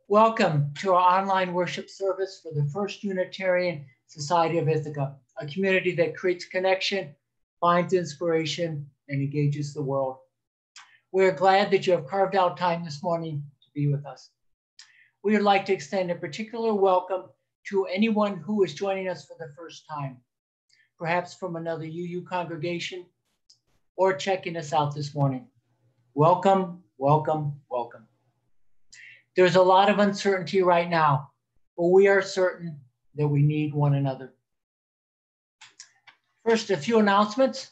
Welcome to our online worship service for the First Unitarian Society of Ithaca, a community that creates connection, finds inspiration, and engages the world. We're glad that you have carved out time this morning to be with us. We would like to extend a particular welcome to anyone who is joining us for the first time, perhaps from another UU congregation or checking us out this morning. Welcome, welcome, welcome. There's a lot of uncertainty right now, but we are certain that we need one another. First, a few announcements.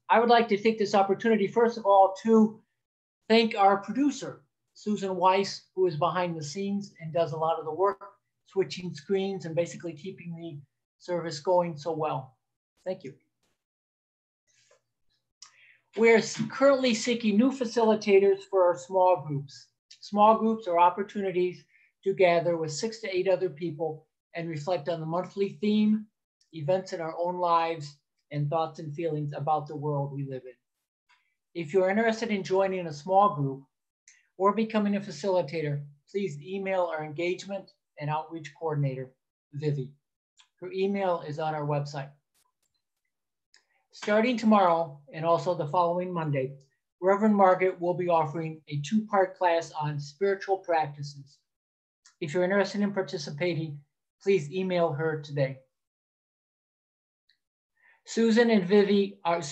I would like to take this opportunity, first of all, to thank our producer, Susan Weiss, who is behind the scenes and does a lot of the work, switching screens and basically keeping the service going so well. Thank you. We're currently seeking new facilitators for our small groups. Small groups are opportunities to gather with 6 to 8 other people and reflect on the monthly theme, events in our own lives, and thoughts and feelings about the world we live in. If you're interested in joining a small group or becoming a facilitator, please email our engagement and outreach coordinator, Vivi. Her email is on our website. Starting tomorrow and also the following Monday, Reverend Margaret will be offering a 2-part class on spiritual practices. If you're interested in participating, please email her today. Suzanne and Vivi are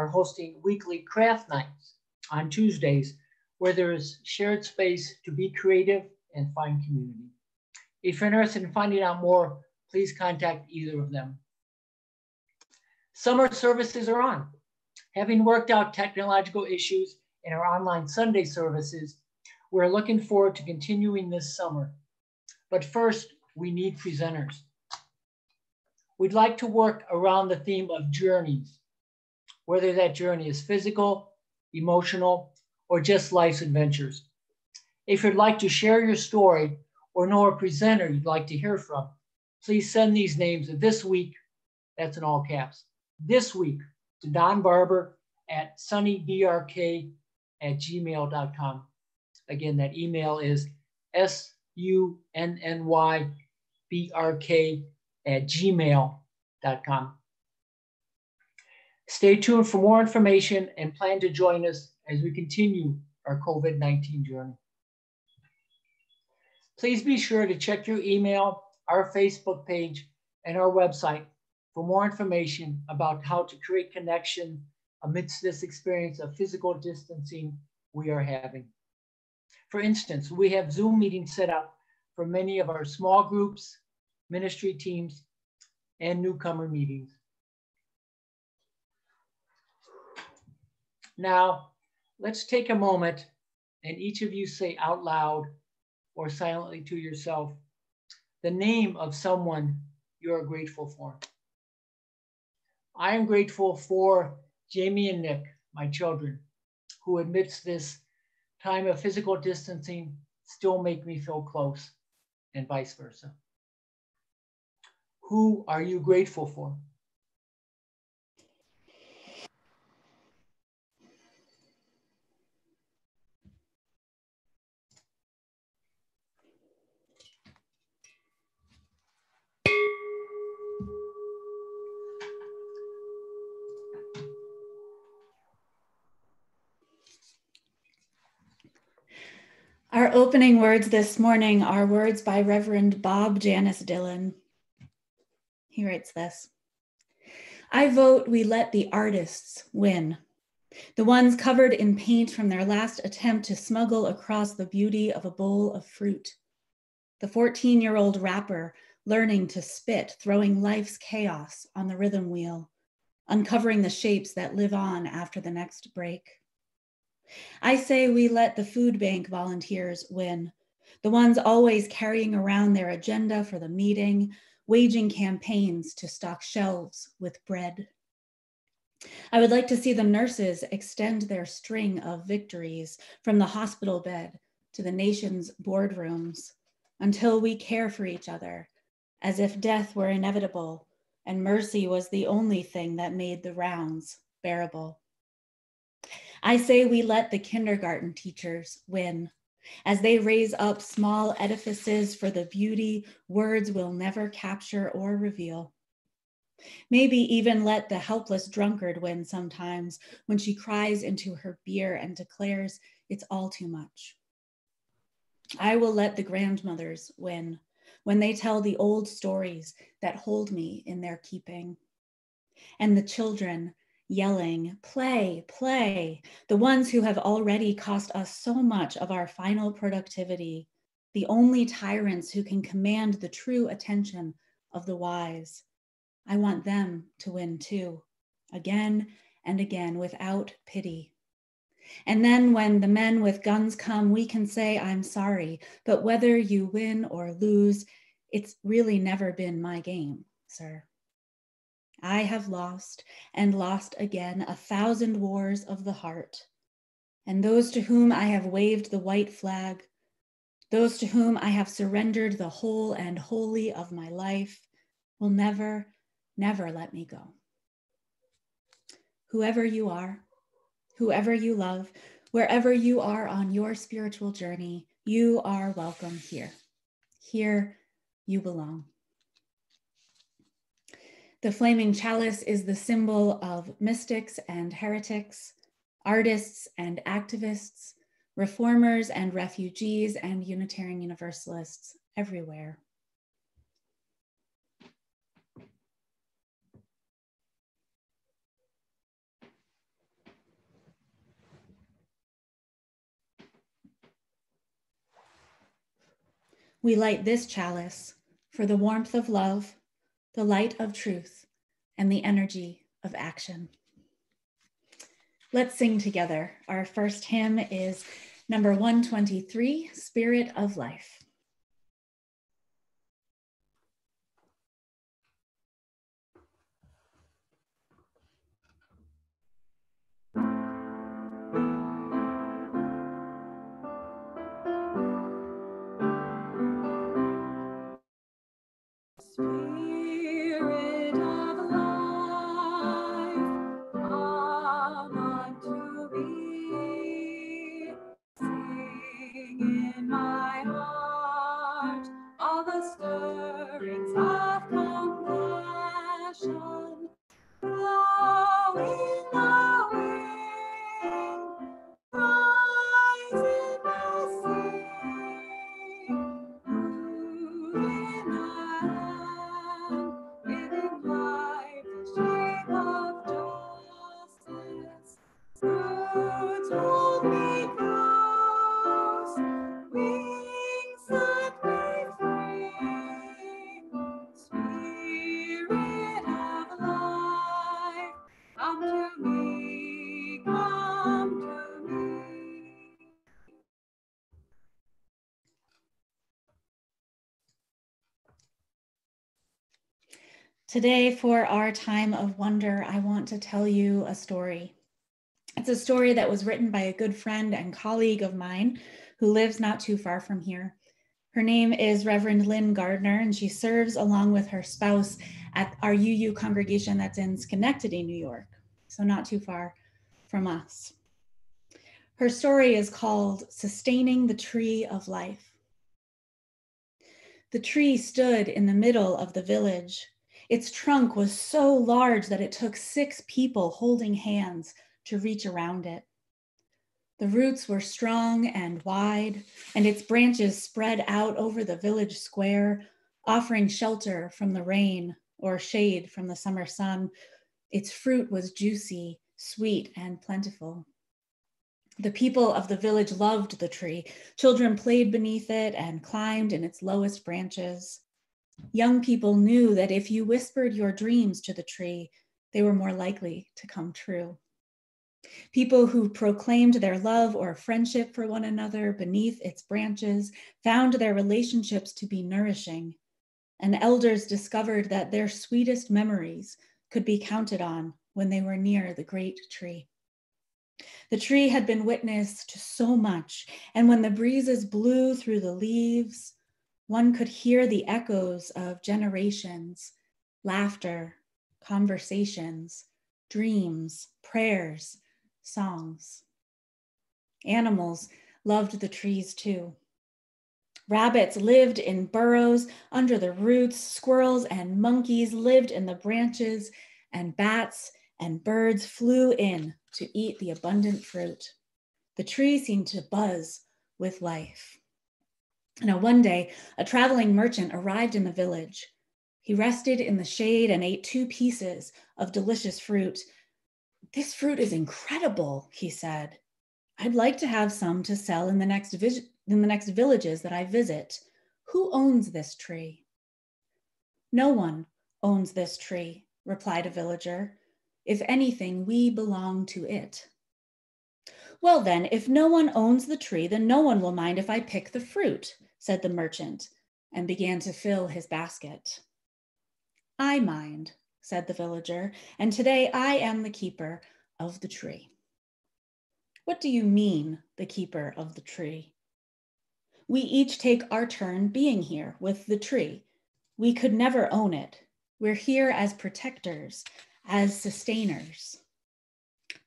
hosting weekly craft nights on Tuesdays, where there is shared space to be creative and find community. If you're interested in finding out more, please contact either of them. Summer services are on. Having worked out technological issues in our online Sunday services, we're looking forward to continuing this summer. But first, we need presenters. We'd like to work around the theme of journeys, whether that journey is physical, emotional, or just life's adventures. If you'd like to share your story or know a presenter you'd like to hear from, please send these names this week, that's in all caps, this week, to Don Barber at sunnybrk@gmail.com. Again, that email is sunnybrk@gmail.com. Stay tuned for more information and plan to join us as we continue our COVID-19 journey. Please be sure to check your email, our Facebook page, and our website for more information about how to create connection amidst this experience of physical distancing we are having. For instance, we have Zoom meetings set up for many of our small groups, ministry teams, and newcomer meetings. Now, let's take a moment and each of you say out loud or silently to yourself the name of someone you are grateful for. I am grateful for Jamie and Nick, my children, who amidst this time of physical distancing still make me feel close, and vice versa. Who are you grateful for? Our opening words this morning are words by Reverend Bob Janice Dillon. He writes this: I vote we let the artists win, the ones covered in paint from their last attempt to smuggle across the beauty of a bowl of fruit, the 14-year-old rapper learning to spit, throwing life's chaos on the rhythm wheel, uncovering the shapes that live on after the next break. I say we let the food bank volunteers win, the ones always carrying around their agenda for the meeting, waging campaigns to stock shelves with bread. I would like to see the nurses extend their string of victories from the hospital bed to the nation's boardrooms until we care for each other as if death were inevitable and mercy was the only thing that made the rounds bearable. I say we let the kindergarten teachers win, as they raise up small edifices for the beauty words will never capture or reveal. Maybe even let the helpless drunkard win sometimes when she cries into her beer and declares it's all too much. I will let the grandmothers win when they tell the old stories that hold me in their keeping. And the children yelling, play, play, the ones who have already cost us so much of our final productivity, the only tyrants who can command the true attention of the wise. I want them to win too, again and again, without pity. And then when the men with guns come, we can say, I'm sorry, but whether you win or lose, it's really never been my game, sir. I have lost and lost again 1,000 wars of the heart. And those to whom I have waved the white flag, those to whom I have surrendered the whole and holy of my life, will never, never let me go. Whoever you are, whoever you love, wherever you are on your spiritual journey, you are welcome here. Here you belong. The flaming chalice is the symbol of mystics and heretics, artists and activists, reformers and refugees, and Unitarian Universalists everywhere. We light this chalice for the warmth of love, the light of truth, and the energy of action. Let's sing together. Our first hymn is number 123, Spirit of Life. Spirit of life, come unto me. Sing in my heart all the stirrings of compassion, blowing the wind, rise in the sea, move in the land, giving life the shape of justice. Roots hold me close, wings set me free. Spirit of life, come to me, come to me. Today, for our time of wonder, I want to tell you a story. It's a story that was written by a good friend and colleague of mine who lives not too far from here. Her name is Reverend Lynn Gardner, and she serves along with her spouse at our UU congregation that's in Schenectady, New York, so not too far from us. Her story is called Sustaining the Tree of Life. The tree stood in the middle of the village. Its trunk was so large that it took 6 people holding hands to reach around it. The roots were strong and wide, and its branches spread out over the village square, offering shelter from the rain or shade from the summer sun. Its fruit was juicy, sweet, and plentiful. The people of the village loved the tree. Children played beneath it and climbed in its lowest branches. Young people knew that if you whispered your dreams to the tree, they were more likely to come true. People who proclaimed their love or friendship for one another beneath its branches found their relationships to be nourishing, and elders discovered that their sweetest memories could be counted on when they were near the great tree. The tree had been witness to so much, and when the breezes blew through the leaves, one could hear the echoes of generations, laughter, conversations, dreams, prayers, songs. Animals loved the trees too. Rabbits lived in burrows under the roots, squirrels and monkeys lived in the branches, and bats and birds flew in to eat the abundant fruit. The tree seemed to buzz with life. Now, one day, a traveling merchant arrived in the village. He rested in the shade and ate 2 pieces of delicious fruit. "This fruit is incredible," he said. "I'd like to have some to sell in the next villages that I visit. Who owns this tree?" "No one owns this tree," replied a villager. "If anything, we belong to it." "Well then, if no one owns the tree, then no one will mind if I pick the fruit," said the merchant, and began to fill his basket. "I mind," said the villager, "and today I am the keeper of the tree." "What do you mean, the keeper of the tree?" "We each take our turn being here with the tree. We could never own it. We're here as protectors, as sustainers."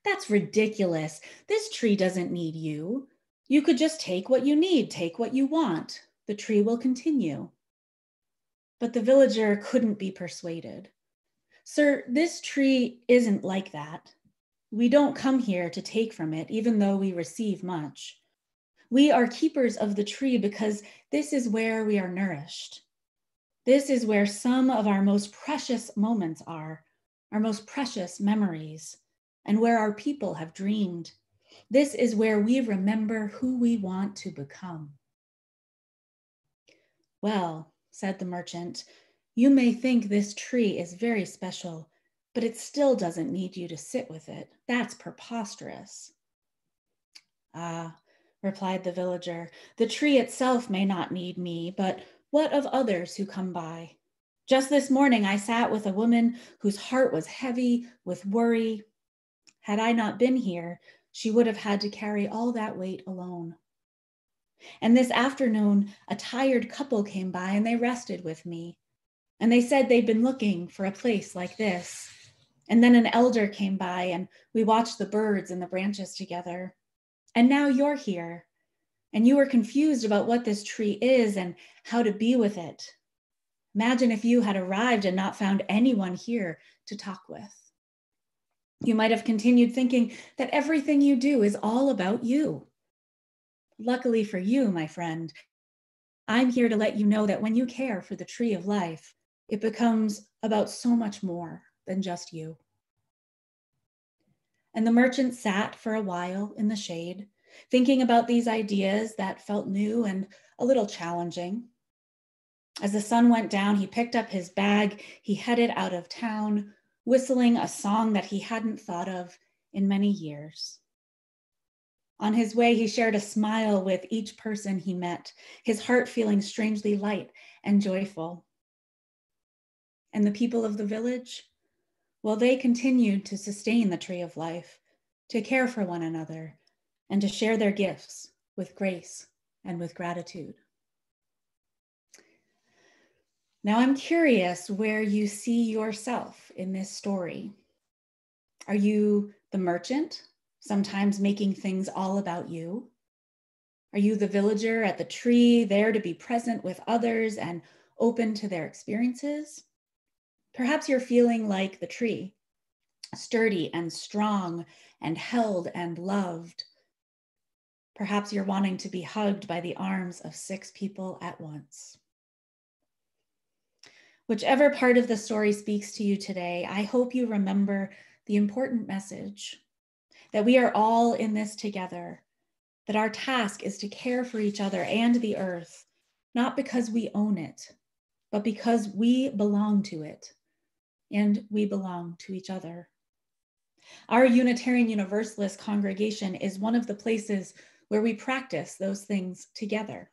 "That's ridiculous. This tree doesn't need you. You could just take what you need, take what you want. The tree will continue." But the villager couldn't be persuaded. "Sir, this tree isn't like that. We don't come here to take from it, even though we receive much. We are keepers of the tree because this is where we are nourished. This is where some of our most precious moments are, our most precious memories, and where our people have dreamed. This is where we remember who we want to become." "Well," said the merchant, "you may think this tree is very special, but it still doesn't need you to sit with it. That's preposterous." "Ah," replied the villager, "the tree itself may not need me, but what of others who come by? Just this morning, I sat with a woman whose heart was heavy with worry. Had I not been here, she would have had to carry all that weight alone. And this afternoon, a tired couple came by and they rested with me. And they said they'd been looking for a place like this. And then an elder came by and we watched the birds in the branches together. And now you're here. And you were confused about what this tree is and how to be with it. Imagine if you had arrived and not found anyone here to talk with. You might have continued thinking that everything you do is all about you. Luckily for you, my friend, I'm here to let you know that when you care for the tree of life, it becomes about so much more than just you." And the merchant sat for a while in the shade, thinking about these ideas that felt new and a little challenging. As the sun went down, he picked up his bag, he headed out of town, whistling a song that he hadn't thought of in many years. On his way, he shared a smile with each person he met, his heart feeling strangely light and joyful. And the people of the village, well, they continued to sustain the tree of life, to care for one another, and to share their gifts with grace and with gratitude. Now, I'm curious where you see yourself in this story. Are you the merchant, sometimes making things all about you? Are you the villager at the tree, there to be present with others and open to their experiences? Perhaps you're feeling like the tree, sturdy and strong and held and loved. Perhaps you're wanting to be hugged by the arms of 6 people at once. Whichever part of the story speaks to you today, I hope you remember the important message that we are all in this together, that our task is to care for each other and the earth, not because we own it, but because we belong to it and we belong to each other. Our Unitarian Universalist congregation is one of the places where we practice those things together.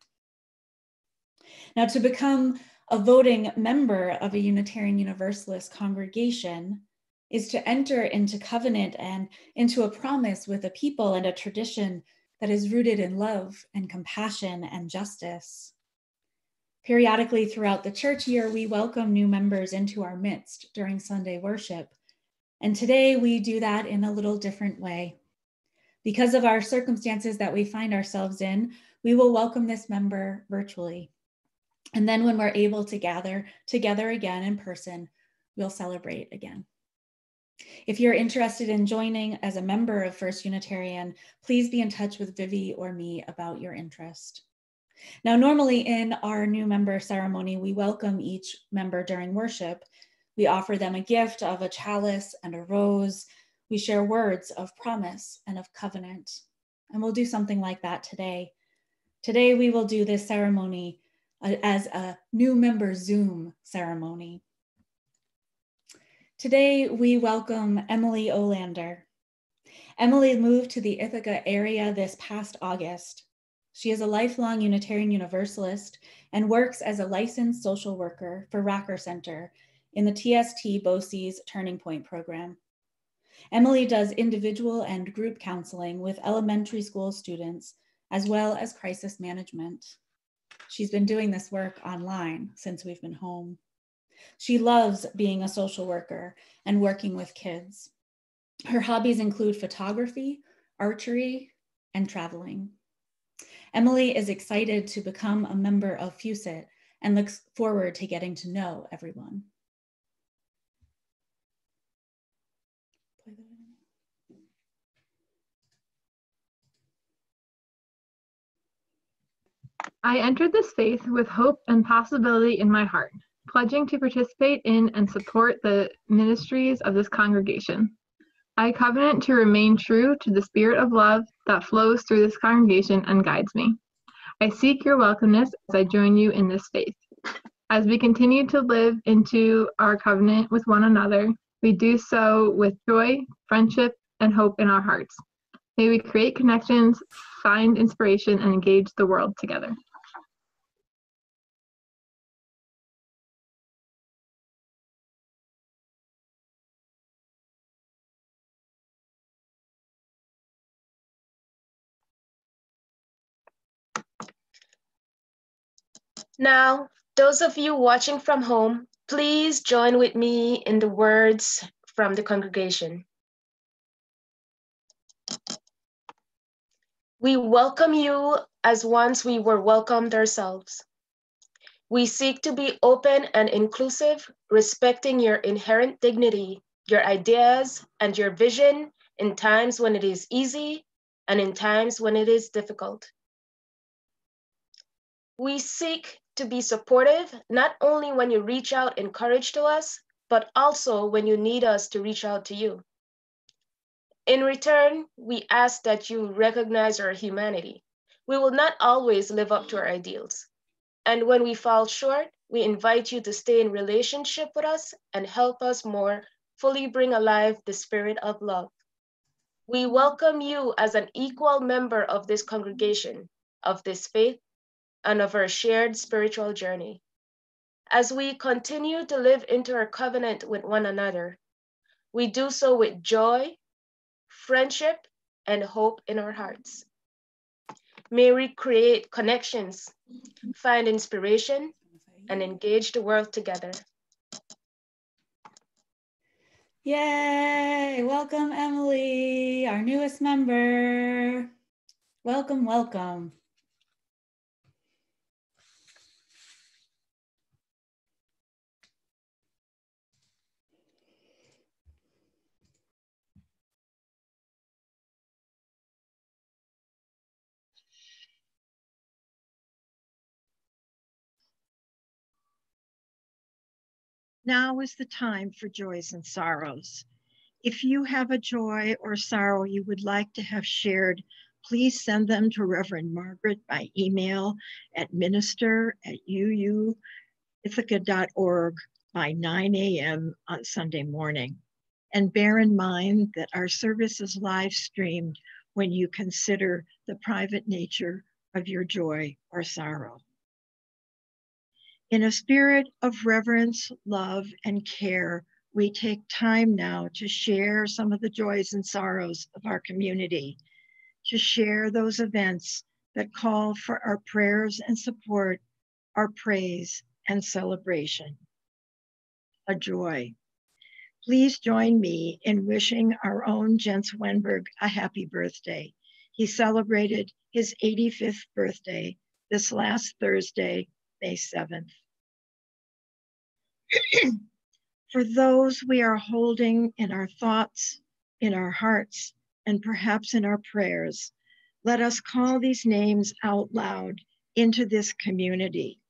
Now, to become a voting member of a Unitarian Universalist congregation is to enter into covenant and into a promise with a people and a tradition that is rooted in love and compassion and justice. Periodically throughout the church year, we welcome new members into our midst during Sunday worship. And today we do that in a little different way. Because of our circumstances that we find ourselves in, we will welcome this member virtually. And then when we're able to gather together again in person, we'll celebrate again. If you're interested in joining as a member of First Unitarian, please be in touch with Vivi or me about your interest. Now, normally in our new member ceremony, we welcome each member during worship. We offer them a gift of a chalice and a rose. We share words of promise and of covenant. And we'll do something like that today. Today, we will do this ceremony as a new member Zoom ceremony. Today, we welcome Emily Olander. Emily moved to the Ithaca area this past August. She is a lifelong Unitarian Universalist and works as a licensed social worker for Rocker Center in the TST BOCES Turning Point program. Emily does individual and group counseling with elementary school students, as well as crisis management. She's been doing this work online since we've been home. She loves being a social worker and working with kids. Her hobbies include photography, archery, and traveling. Emily is excited to become a member of FUSIT and looks forward to getting to know everyone. I entered this faith with hope and possibility in my heart, pledging to participate in and support the ministries of this congregation. I covenant to remain true to the spirit of love that flows through this congregation and guides me. I seek your welcomeness as I join you in this faith. As we continue to live into our covenant with one another, we do so with joy, friendship, and hope in our hearts. May we create connections, find inspiration, and engage the world together. Now, those of you watching from home, please join with me in the words from the congregation. We welcome you as once we were welcomed ourselves. We seek to be open and inclusive, respecting your inherent dignity, your ideas, and your vision in times when it is easy and in times when it is difficult. We seek to be supportive, not only when you reach out in courage to us, but also when you need us to reach out to you. In return, we ask that you recognize our humanity. We will not always live up to our ideals. And when we fall short, we invite you to stay in relationship with us and help us more fully bring alive the spirit of love. We welcome you as an equal member of this congregation, of this faith, and of our shared spiritual journey. As we continue to live into our covenant with one another, we do so with joy, friendship, and hope in our hearts. May we create connections, find inspiration, and engage the world together. Yay! Welcome, Emily, our newest member. Welcome, welcome. Now is the time for joys and sorrows. If you have a joy or sorrow you would like to have shared, please send them to Reverend Margaret by email at minister@uuithaca.org by 9 a.m. on Sunday morning. And bear in mind that our service is live streamed when you consider the private nature of your joy or sorrow. In a spirit of reverence, love, and care, we take time now to share some of the joys and sorrows of our community, to share those events that call for our prayers and support, our praise and celebration. A joy. Please join me in wishing our own Jens Wenberg a happy birthday. He celebrated his 85th birthday this last Thursday, May 7th. For those we are holding in our thoughts, in our hearts, and perhaps in our prayers, let us call these names out loud into this community,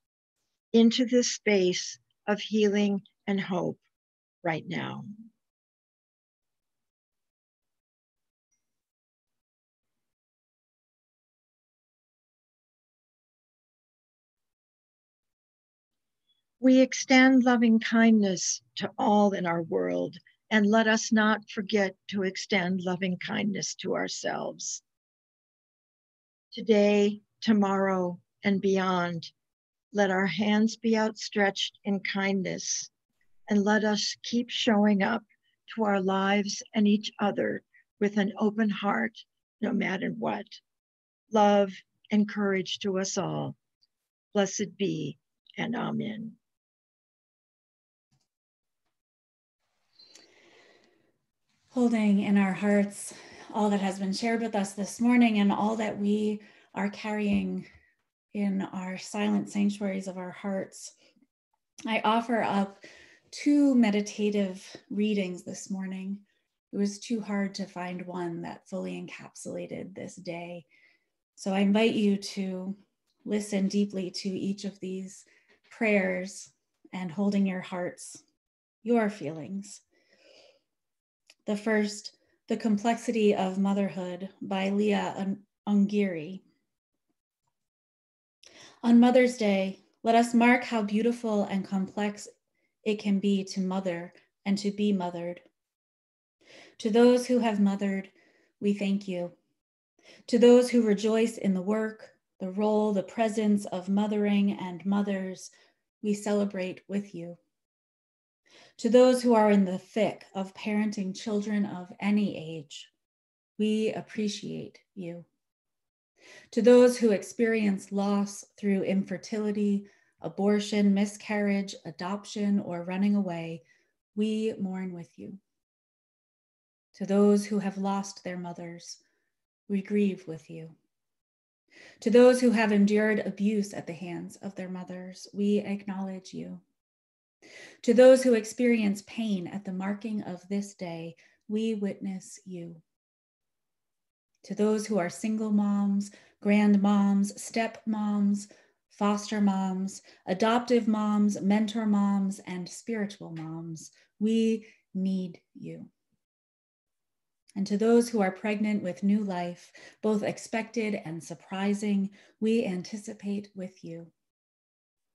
into this space of healing and hope right now. We extend loving kindness to all in our world, and let us not forget to extend loving kindness to ourselves. Today, tomorrow, and beyond, let our hands be outstretched in kindness, and let us keep showing up to our lives and each other with an open heart, no matter what. Love and courage to us all. Blessed be, and amen. Holding in our hearts all that has been shared with us this morning and all that we are carrying in our silent sanctuaries of our hearts, I offer up 2 meditative readings this morning. It was too hard to find one that fully encapsulated this day. So I invite you to listen deeply to each of these prayers and holding your hearts, your feelings. The first, The Complexity of Motherhood by Leah Ungiri. On Mother's Day, let us mark how beautiful and complex it can be to mother and to be mothered. To those who have mothered, we thank you. To those who rejoice in the work, the role, the presence of mothering and mothers, we celebrate with you. To those who are in the thick of parenting children of any age, we appreciate you. To those who experience loss through infertility, abortion, miscarriage, adoption, or running away, we mourn with you. To those who have lost their mothers, we grieve with you. To those who have endured abuse at the hands of their mothers, we acknowledge you. To those who experience pain at the marking of this day, we witness you. To those who are single moms, grandmoms, stepmoms, foster moms, adoptive moms, mentor moms, and spiritual moms, we need you. And to those who are pregnant with new life, both expected and surprising, we anticipate with you.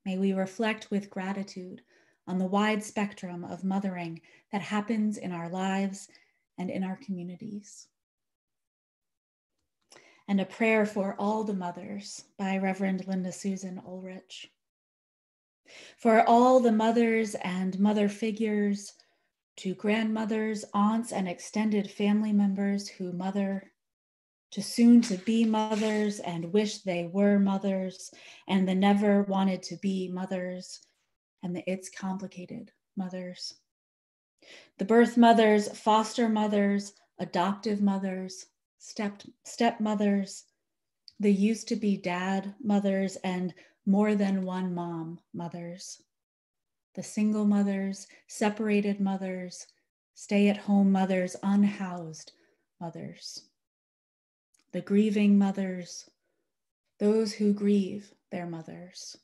May we reflect with gratitude on the wide spectrum of mothering that happens in our lives and in our communities. And a prayer for all the mothers by Reverend Linda Susan Ulrich. For all the mothers and mother figures, to grandmothers, aunts, and extended family members who mother, to soon to be mothers and wish they were mothers, and the never wanted to be mothers, and the it's complicated mothers. The birth mothers, foster mothers, adoptive mothers, stepmothers, the used to be dad mothers, and more than one mom mothers. The single mothers, separated mothers, stay-at-home mothers, unhoused mothers. The grieving mothers, those who grieve their mothers,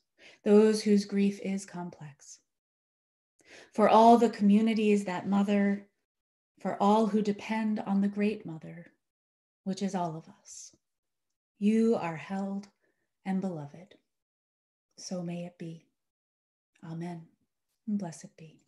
those whose grief is complex. For all the communities that mother, for all who depend on the great mother, which is all of us. You are held and beloved. So may it be. Amen. And blessed be.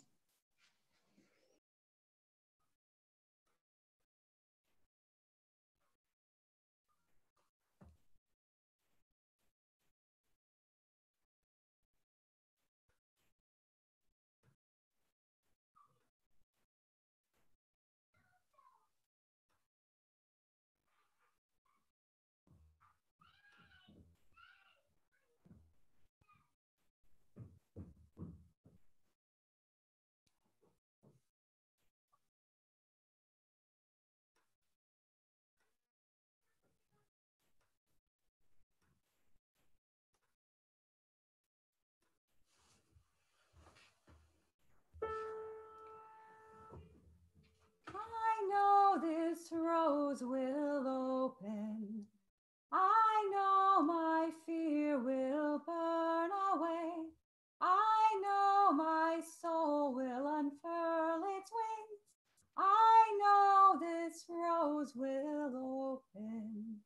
rose will open.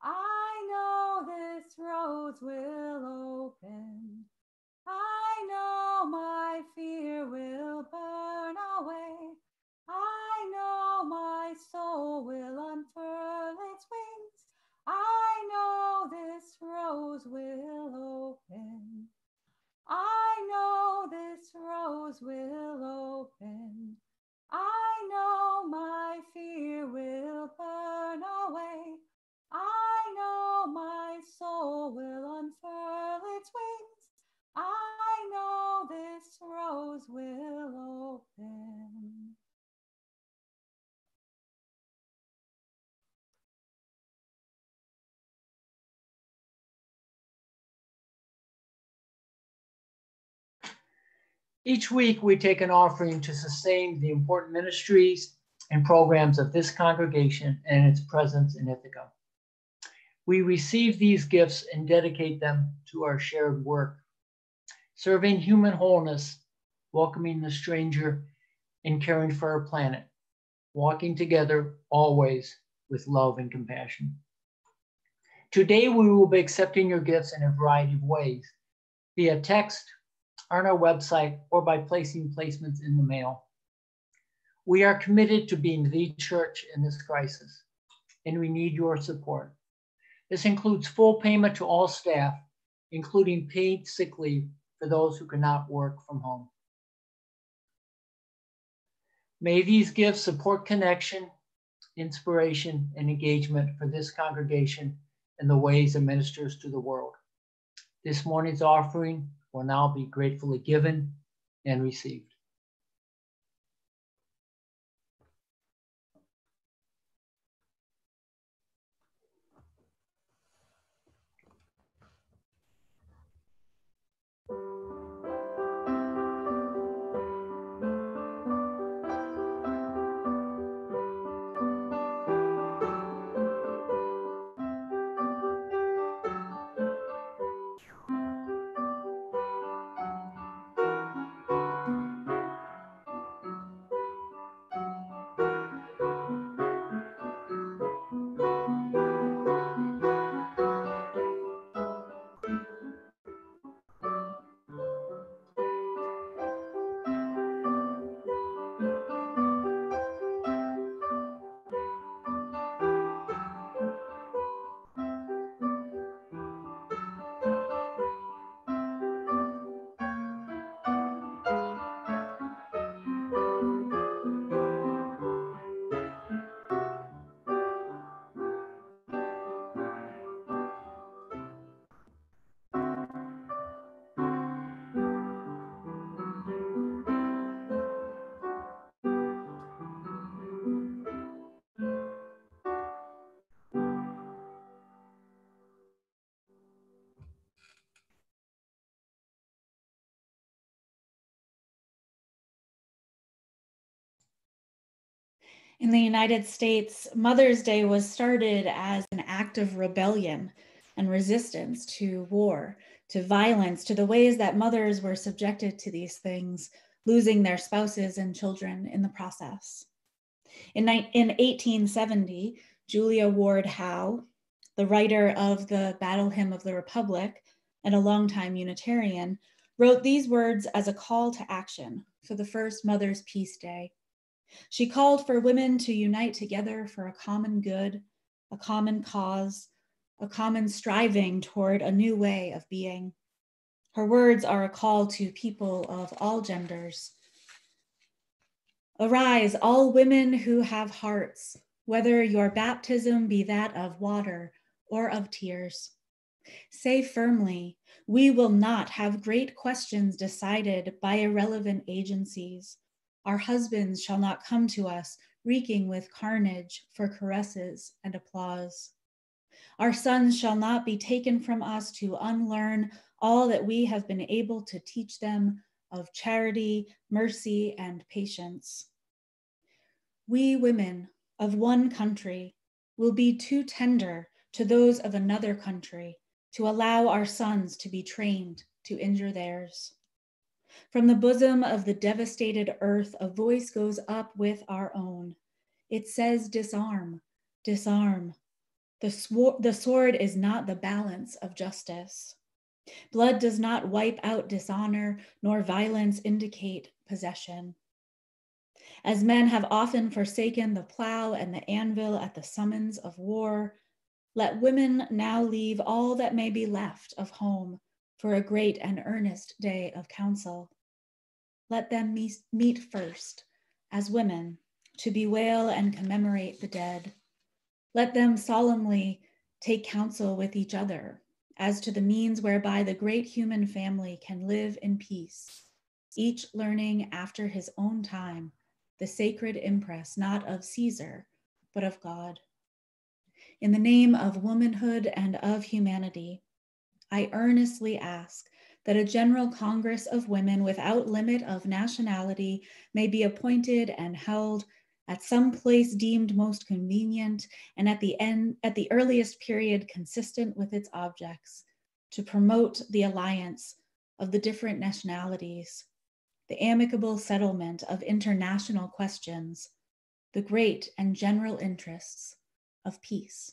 I know this rose will open. I know my fear will burn away. I know my soul will unfurl its wings. I know this rose will open. I know this rose will open. I know my fear will burn away. I know my soul will unfurl its wings. I know this rose will open. Each week, we take an offering to sustain the important ministries and programs of this congregation and its presence in Ithaca. We receive these gifts and dedicate them to our shared work, serving human wholeness, welcoming the stranger, and caring for our planet, walking together always with love and compassion. Today, we will be accepting your gifts in a variety of ways, via text, on our website, or by placing placements in the mail. We are committed to being the church in this crisis, and we need your support. This includes full payment to all staff, including paid sick leave for those who cannot work from home. May these gifts support connection, inspiration, and engagement for this congregation and the ways it ministers to the world. This morning's offering will now be gratefully given and received. In the United States, Mother's Day was started as an act of rebellion and resistance to war, to violence, to the ways that mothers were subjected to these things, losing their spouses and children in the process. In 1870, Julia Ward Howe, the writer of the Battle Hymn of the Republic and a longtime Unitarian, wrote these words as a call to action for the first Mother's Peace Day. She called for women to unite together for a common good, a common cause, a common striving toward a new way of being. Her words are a call to people of all genders. Arise, all women who have hearts, whether your baptism be that of water or of tears. Say firmly, we will not have great questions decided by irrelevant agencies. Our husbands shall not come to us reeking with carnage for caresses and applause. Our sons shall not be taken from us to unlearn all that we have been able to teach them of charity, mercy, and patience. We women of one country will be too tender to those of another country to allow our sons to be trained to injure theirs. From the bosom of the devastated earth, a voice goes up with our own. It says disarm, disarm. The sword is not the balance of justice. Blood does not wipe out dishonor, nor violence indicate possession. As men have often forsaken the plow and the anvil at the summons of war, let women now leave all that may be left of home for a great and earnest day of council. Let them meet first as women to bewail and commemorate the dead. Let them solemnly take counsel with each other as to the means whereby the great human family can live in peace, each learning after his own time the sacred impress not of Caesar, but of God. In the name of womanhood and of humanity, I earnestly ask that a general Congress of women without limit of nationality may be appointed and held at some place deemed most convenient and at the earliest period consistent with its objects, to promote the alliance of the different nationalities, the amicable settlement of international questions, the great and general interests of peace.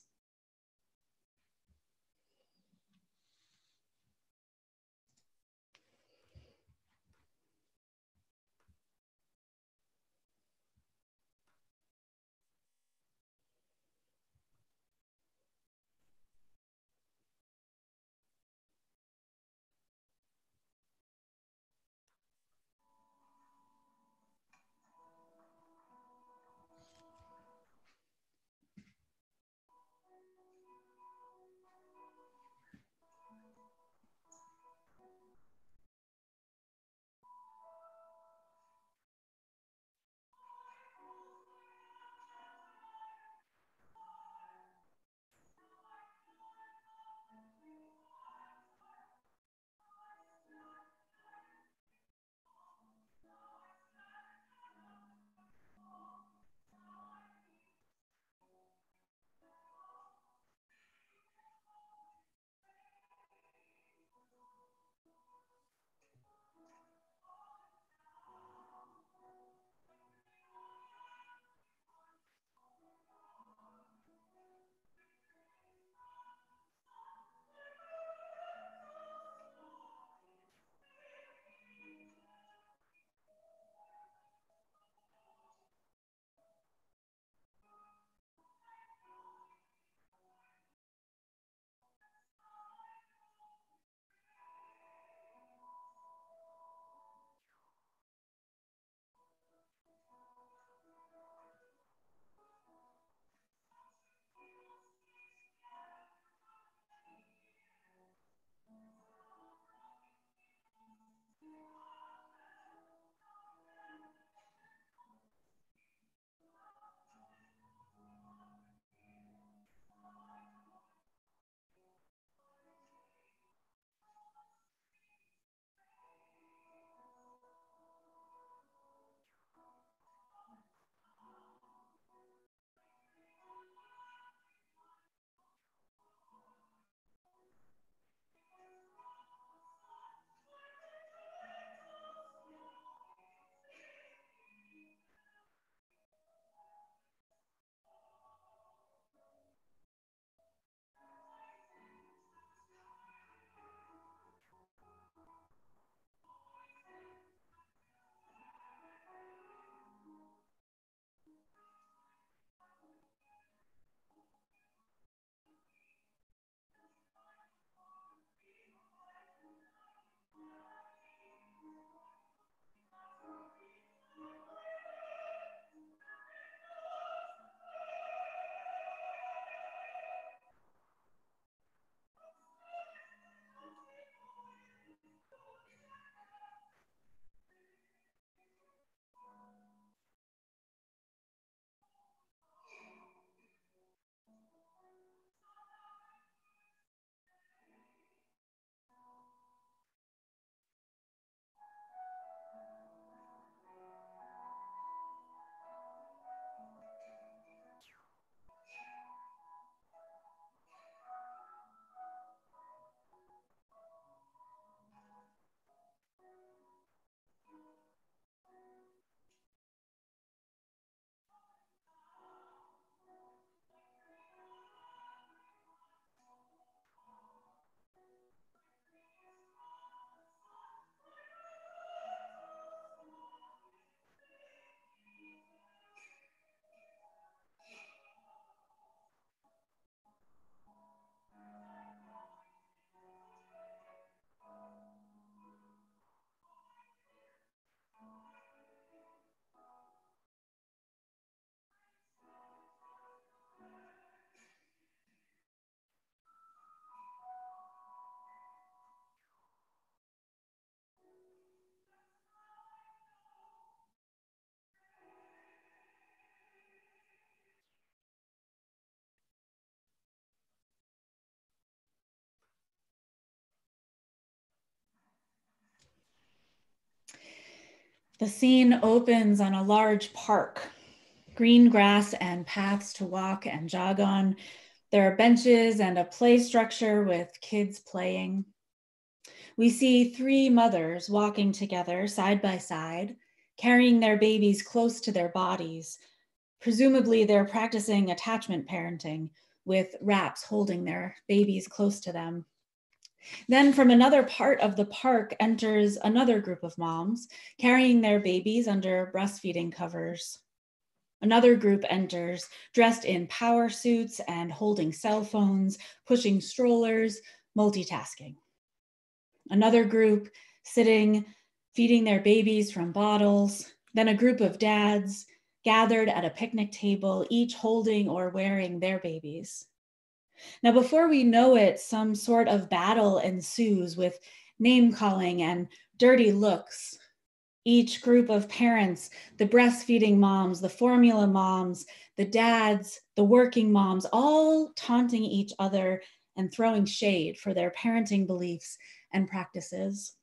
The scene opens on a large park, green grass and paths to walk and jog on. There are benches and a play structure with kids playing. We see 3 mothers walking together side by side, carrying their babies close to their bodies. Presumably they're practicing attachment parenting with wraps holding their babies close to them. Then from another part of the park enters another group of moms carrying their babies under breastfeeding covers. Another group enters dressed in power suits and holding cell phones, pushing strollers, multitasking. Another group sitting, feeding their babies from bottles. Then a group of dads gathered at a picnic table, each holding or wearing their babies. Now, before we know it, some sort of battle ensues with name calling and dirty looks. Each group of parents, the breastfeeding moms, the formula moms, the dads, the working moms, all taunting each other and throwing shade for their parenting beliefs and practices.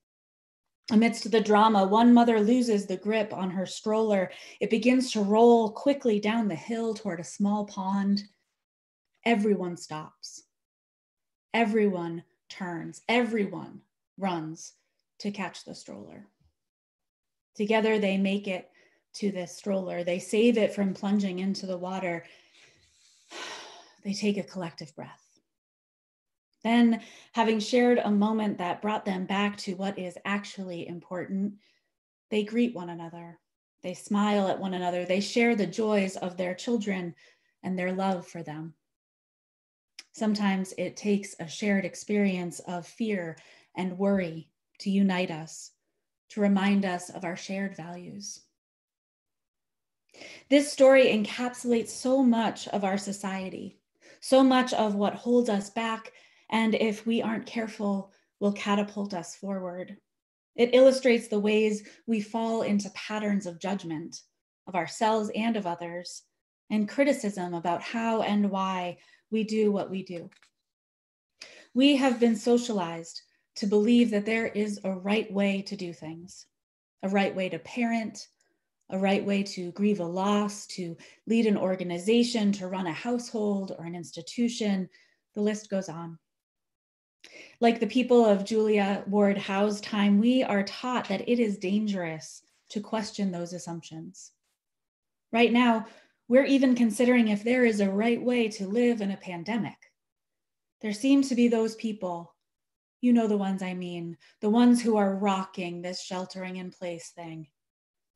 Amidst the drama, one mother loses the grip on her stroller. It begins to roll quickly down the hill toward a small pond. Everyone stops. Everyone turns. Everyone runs to catch the stroller. Together, they make it to this stroller. They save it from plunging into the water. They take a collective breath. Then, having shared a moment that brought them back to what is actually important, they greet one another. They smile at one another. They share the joys of their children and their love for them. Sometimes it takes a shared experience of fear and worry to unite us, to remind us of our shared values. This story encapsulates so much of our society, so much of what holds us back, and if we aren't careful, will catapult us forward. It illustrates the ways we fall into patterns of judgment of ourselves and of others, and criticism about how and why we do what we do. We have been socialized to believe that there is a right way to do things, a right way to parent, a right way to grieve a loss, to lead an organization, to run a household or an institution. The list goes on. Like the people of Julia Ward Howe's time, we are taught that it is dangerous to question those assumptions. Right now, we're even considering if there is a right way to live in a pandemic. There seem to be those people, you know the ones I mean, the ones who are rocking this sheltering in place thing.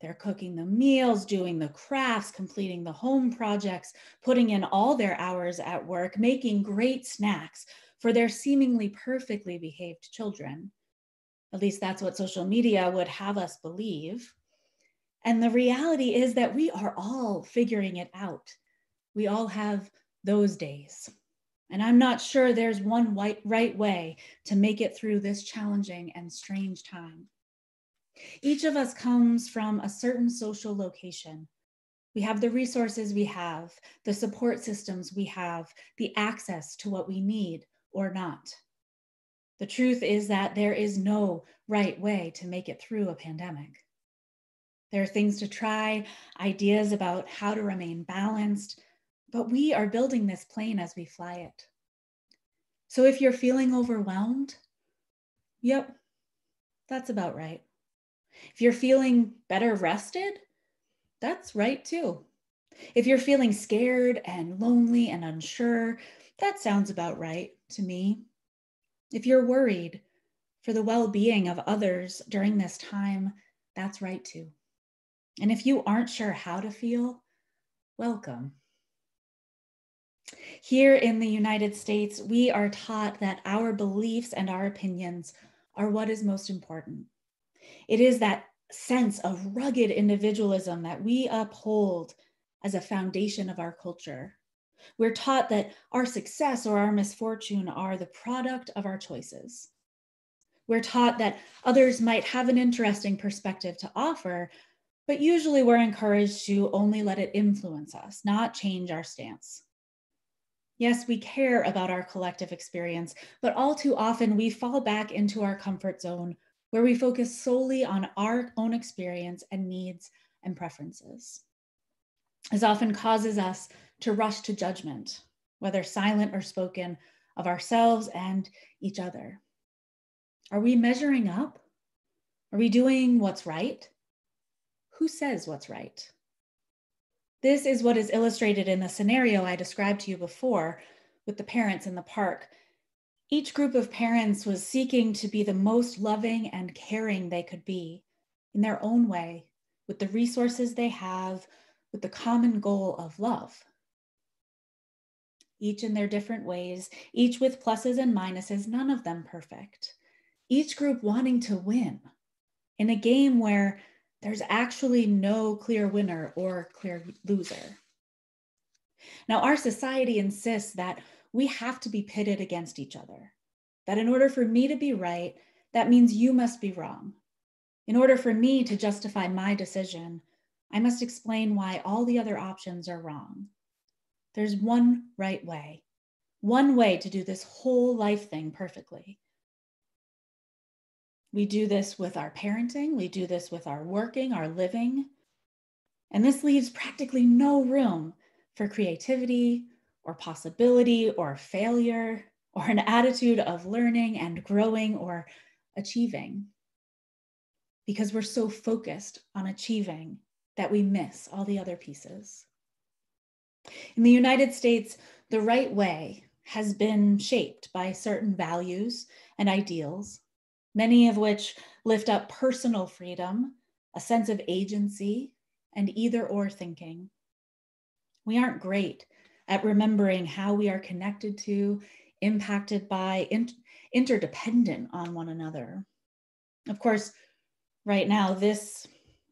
They're cooking the meals, doing the crafts, completing the home projects, putting in all their hours at work, making great snacks for their seemingly perfectly behaved children. At least that's what social media would have us believe. And the reality is that we are all figuring it out. We all have those days. And I'm not sure there's one right way to make it through this challenging and strange time. Each of us comes from a certain social location. We have the resources we have, the support systems we have, the access to what we need or not. The truth is that there is no right way to make it through a pandemic. There are things to try, ideas about how to remain balanced, but we are building this plane as we fly it. So if you're feeling overwhelmed, yep, that's about right. If you're feeling better rested, that's right too. If you're feeling scared and lonely and unsure, that sounds about right to me. If you're worried for the well-being of others during this time, that's right too. And if you aren't sure how to feel, welcome. Here in the United States, we are taught that our beliefs and our opinions are what is most important. It is that sense of rugged individualism that we uphold as a foundation of our culture. We're taught that our success or our misfortune are the product of our choices. We're taught that others might have an interesting perspective to offer, but usually we're encouraged to only let it influence us, not change our stance. Yes, we care about our collective experience, but all too often we fall back into our comfort zone where we focus solely on our own experience and needs and preferences. This often causes us to rush to judgment, whether silent or spoken, of ourselves and each other. Are we measuring up? Are we doing what's right? Who says what's right? This is what is illustrated in the scenario I described to you before with the parents in the park. Each group of parents was seeking to be the most loving and caring they could be in their own way, with the resources they have, with the common goal of love. Each in their different ways, each with pluses and minuses, none of them perfect. Each group wanting to win in a game where there's actually no clear winner or clear loser. Now, our society insists that we have to be pitted against each other, that in order for me to be right, that means you must be wrong. In order for me to justify my decision, I must explain why all the other options are wrong. There's one right way to do this whole life thing perfectly. We do this with our parenting, we do this with our working, our living, and this leaves practically no room for creativity or possibility or failure or an attitude of learning and growing or achieving, because we're so focused on achieving that we miss all the other pieces. In the United States, the right way has been shaped by certain values and ideals, many of which lift up personal freedom, a sense of agency, and either-or thinking. We aren't great at remembering how we are connected to, impacted by, interdependent on one another. Of course, right now, this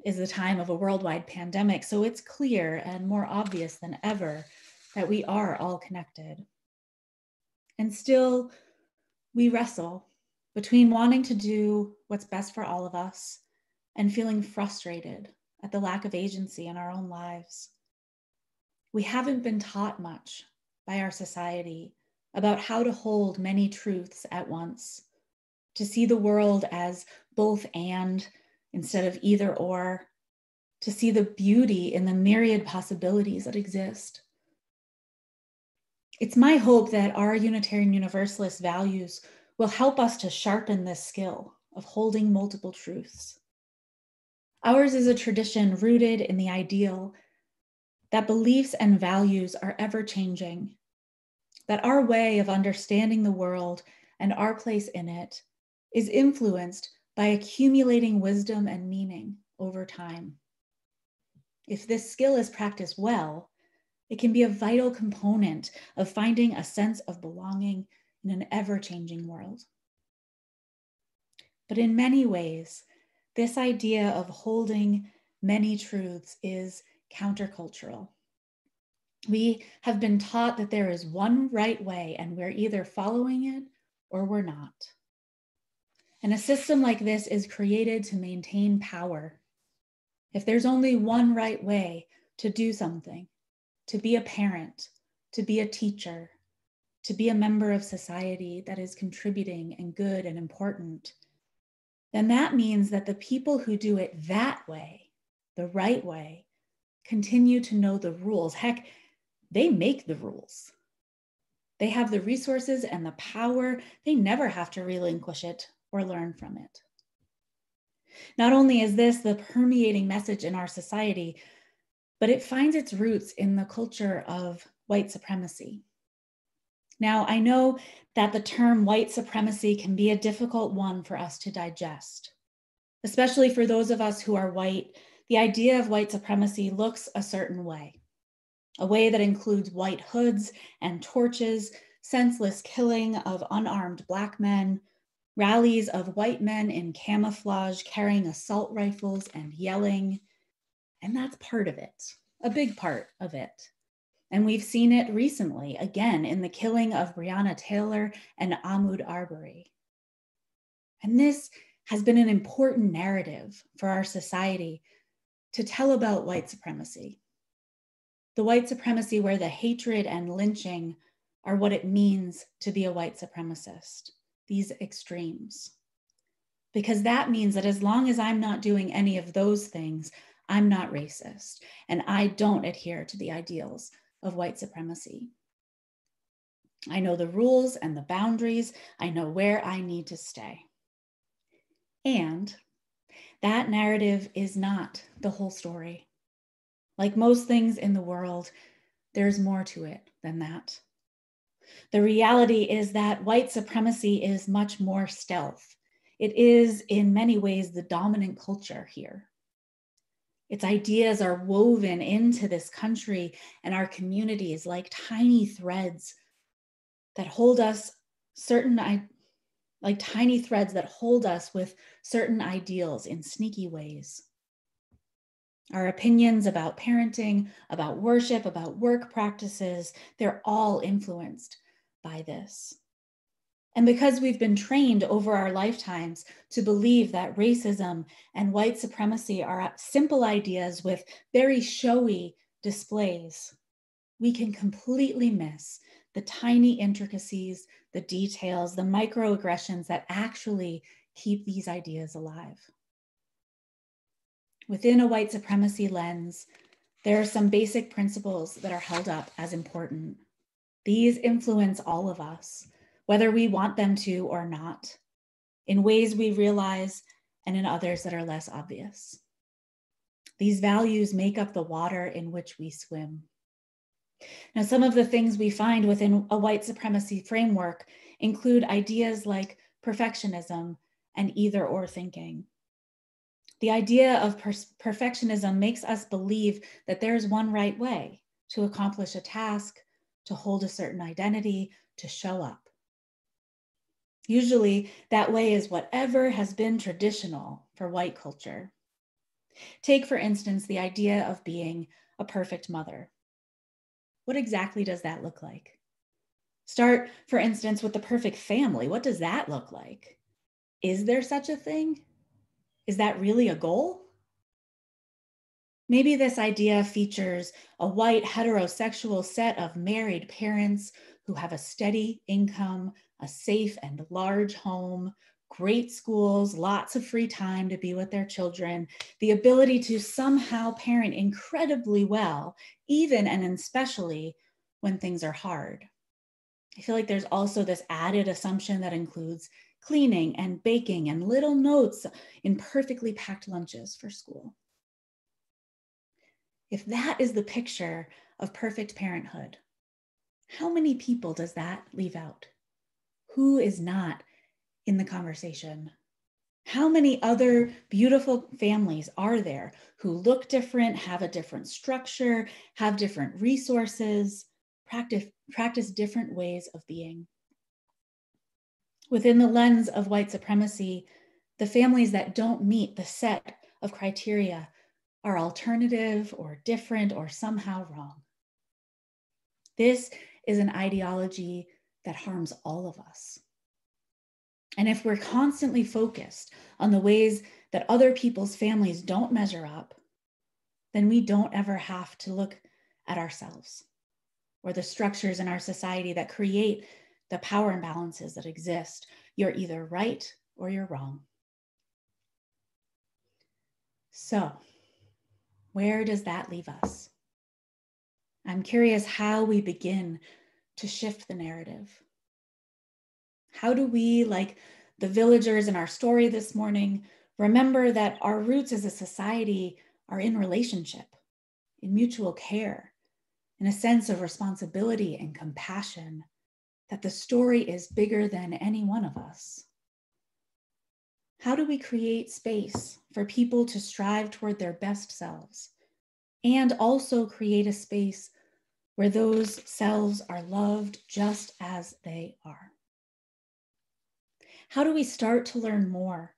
is the time of a worldwide pandemic, so it's clear and more obvious than ever that we are all connected. And still, we wrestle between wanting to do what's best for all of us and feeling frustrated at the lack of agency in our own lives. We haven't been taught much by our society about how to hold many truths at once, to see the world as both and instead of either or, to see the beauty in the myriad possibilities that exist. It's my hope that our Unitarian Universalist values will help us to sharpen this skill of holding multiple truths. Ours is a tradition rooted in the ideal that beliefs and values are ever changing, that our way of understanding the world and our place in it is influenced by accumulating wisdom and meaning over time. If this skill is practiced well, it can be a vital component of finding a sense of belonging in an ever-changing world. But in many ways, this idea of holding many truths is countercultural. We have been taught that there is one right way and we're either following it or we're not. And a system like this is created to maintain power. If there's only one right way to do something, to be a parent, to be a teacher, to be a member of society that is contributing and good and important, then that means that the people who do it that way, the right way, continue to know the rules. Heck, they make the rules. They have the resources and the power. They never have to relinquish it or learn from it. Not only is this the permeating message in our society, but it finds its roots in the culture of white supremacy. Now, I know that the term white supremacy can be a difficult one for us to digest, especially for those of us who are white. The idea of white supremacy looks a certain way, a way that includes white hoods and torches, senseless killing of unarmed Black men, rallies of white men in camouflage carrying assault rifles and yelling. And that's part of it, a big part of it. And we've seen it recently, again, in the killing of Breonna Taylor and Ahmaud Arbery. And this has been an important narrative for our society to tell about white supremacy. The white supremacy where the hatred and lynching are what it means to be a white supremacist, these extremes. because that means that as long as I'm not doing any of those things, I'm not racist, and I don't adhere to the ideals of white supremacy. I know the rules and the boundaries. I know where I need to stay. And that narrative is not the whole story. Like most things in the world, there's more to it than that. The reality is that white supremacy is much more stealth. It is in many ways the dominant culture here. Its ideas are woven into this country and our communities like tiny threads that hold us with certain ideals in sneaky ways. Our opinions about parenting, about worship, about work practices, they're all influenced by this. And because we've been trained over our lifetimes to believe that racism and white supremacy are simple ideas with very showy displays, we can completely miss the tiny intricacies, the details, the microaggressions that actually keep these ideas alive. Within a white supremacy lens, there are some basic principles that are held up as important. These influence all of us, whether we want them to or not, in ways we realize and in others that are less obvious. These values make up the water in which we swim. Now, some of the things we find within a white supremacy framework include ideas like perfectionism and either-or thinking. The idea of perfectionism makes us believe that there's one right way to accomplish a task, to hold a certain identity, to show up. Usually, that way is whatever has been traditional for white culture. Take, for instance, the idea of being a perfect mother. What exactly does that look like? Start, for instance, with the perfect family. What does that look like? Is there such a thing? Is that really a goal? Maybe this idea features a white heterosexual set of married parents who have a steady income, a safe and large home, great schools, lots of free time to be with their children, the ability to somehow parent incredibly well, even and especially when things are hard. I feel like there's also this added assumption that includes cleaning and baking and little notes in perfectly packed lunches for school. If that is the picture of perfect parenthood, how many people does that leave out? Who is not in the conversation? How many other beautiful families are there who look different, have a different structure, have different resources, practice different ways of being? Within the lens of white supremacy, the families that don't meet the set of criteria are alternative or different or somehow wrong. This is an ideology that harms all of us. And if we're constantly focused on the ways that other people's families don't measure up, then we don't ever have to look at ourselves or the structures in our society that create the power imbalances that exist. You're either right or you're wrong. So, where does that leave us? I'm curious how we begin to shift the narrative. How do we, like the villagers in our story this morning, remember that our roots as a society are in relationship, in mutual care, in a sense of responsibility and compassion, that the story is bigger than any one of us? How do we create space for people to strive toward their best selves and also create a space where those selves are loved just as they are? How do we start to learn more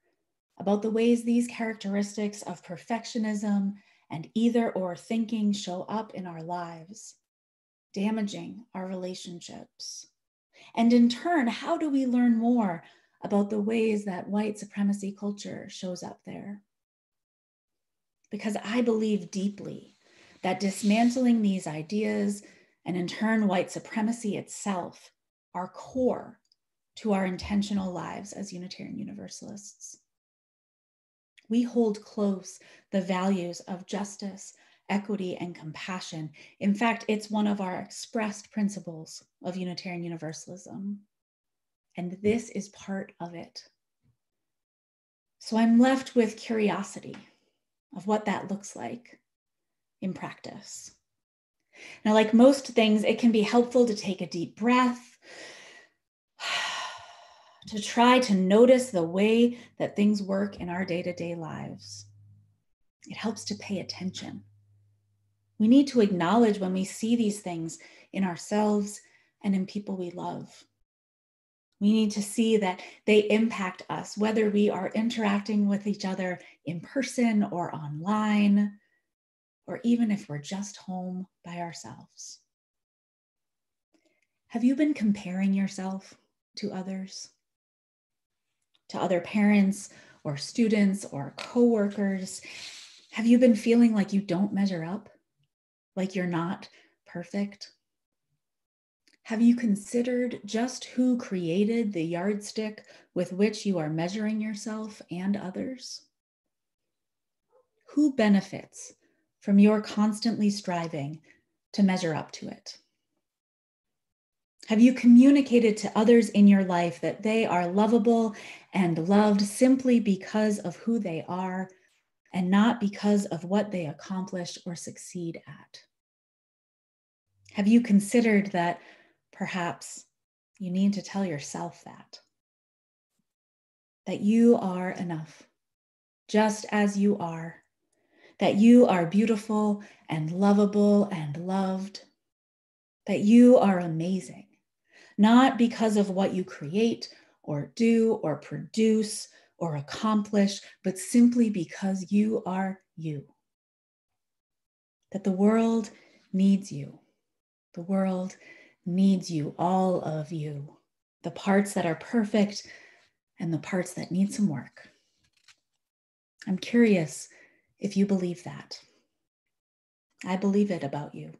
about the ways these characteristics of perfectionism and either-or thinking show up in our lives, damaging our relationships? And in turn, how do we learn more about the ways that white supremacy culture shows up there? Because I believe deeply that dismantling these ideas and in turn white supremacy itself are core to our intentional lives as Unitarian Universalists. We hold close the values of justice, equity, and compassion. In fact, it's one of our expressed principles of Unitarian Universalism. And this is part of it. So I'm left with curiosity of what that looks like in practice. Now, like most things, it can be helpful to take a deep breath, to try to notice the way that things work in our day-to-day lives. It helps to pay attention. We need to acknowledge when we see these things in ourselves and in people we love. We need to see that they impact us, whether we are interacting with each other in person or online, or even if we're just home by ourselves. Have you been comparing yourself to others? To other parents or students or coworkers? Have you been feeling like you don't measure up? Like you're not perfect? Have you considered just who created the yardstick with which you are measuring yourself and others? Who benefits from your constantly striving to measure up to it? Have you communicated to others in your life that they are lovable and loved simply because of who they are and not because of what they accomplish or succeed at? Have you considered that perhaps you need to tell yourself that you are enough, just as you are, that you are beautiful and lovable and loved, that you are amazing, not because of what you create or do or produce or accomplish, but simply because you are you. That the world needs you. The world needs you, all of you, the parts that are perfect and the parts that need some work. I'm curious if you believe that. I believe it about you.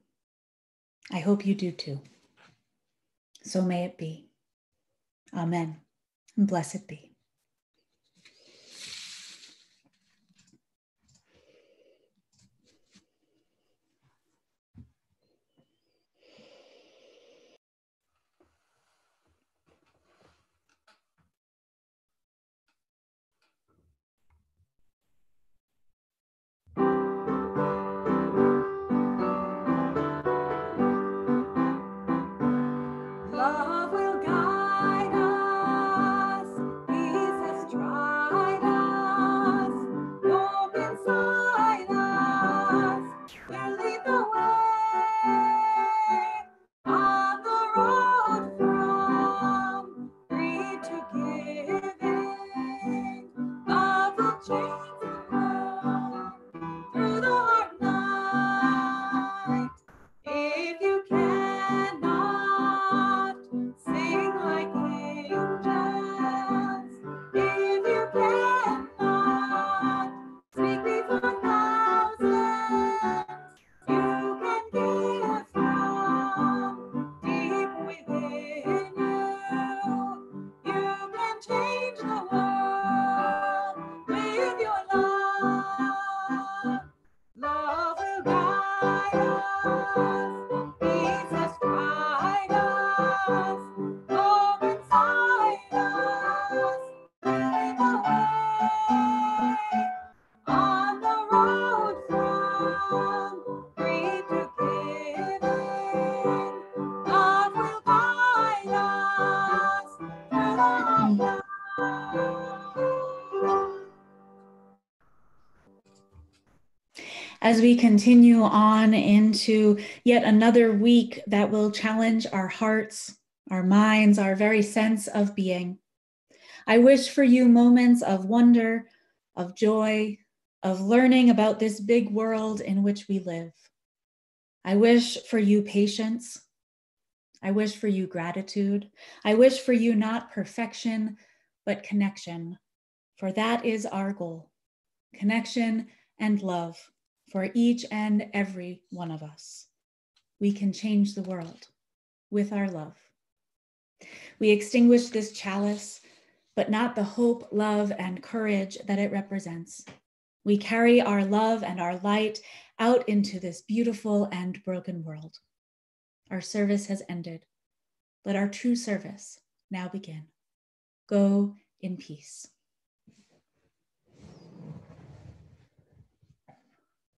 I hope you do too. So may it be. Amen. And blessed be. Love will guide us, peace has tried us, hope inside us will lead the way on the road from free to giving. Love will change the world through the hard night. If you cannot sing like angels, if you cannot speak before thousands, you can give from deep within you. You can change the world with your love. Love will guide us, peace has tried us, hope inside us will lead the way on the road from free to giving. Love will guide us through the night. As we continue on into yet another week that will challenge our hearts, our minds, our very sense of being, I wish for you moments of wonder, of joy, of learning about this big world in which we live. I wish for you patience. I wish for you gratitude. I wish for you not perfection, but connection, for that is our goal, connection and love. For each and every one of us, we can change the world with our love. We extinguish this chalice but not the hope, love, and courage that it represents. We carry our love and our light out into this beautiful and broken world. Our service has ended. Let our true service now begin. Go in peace.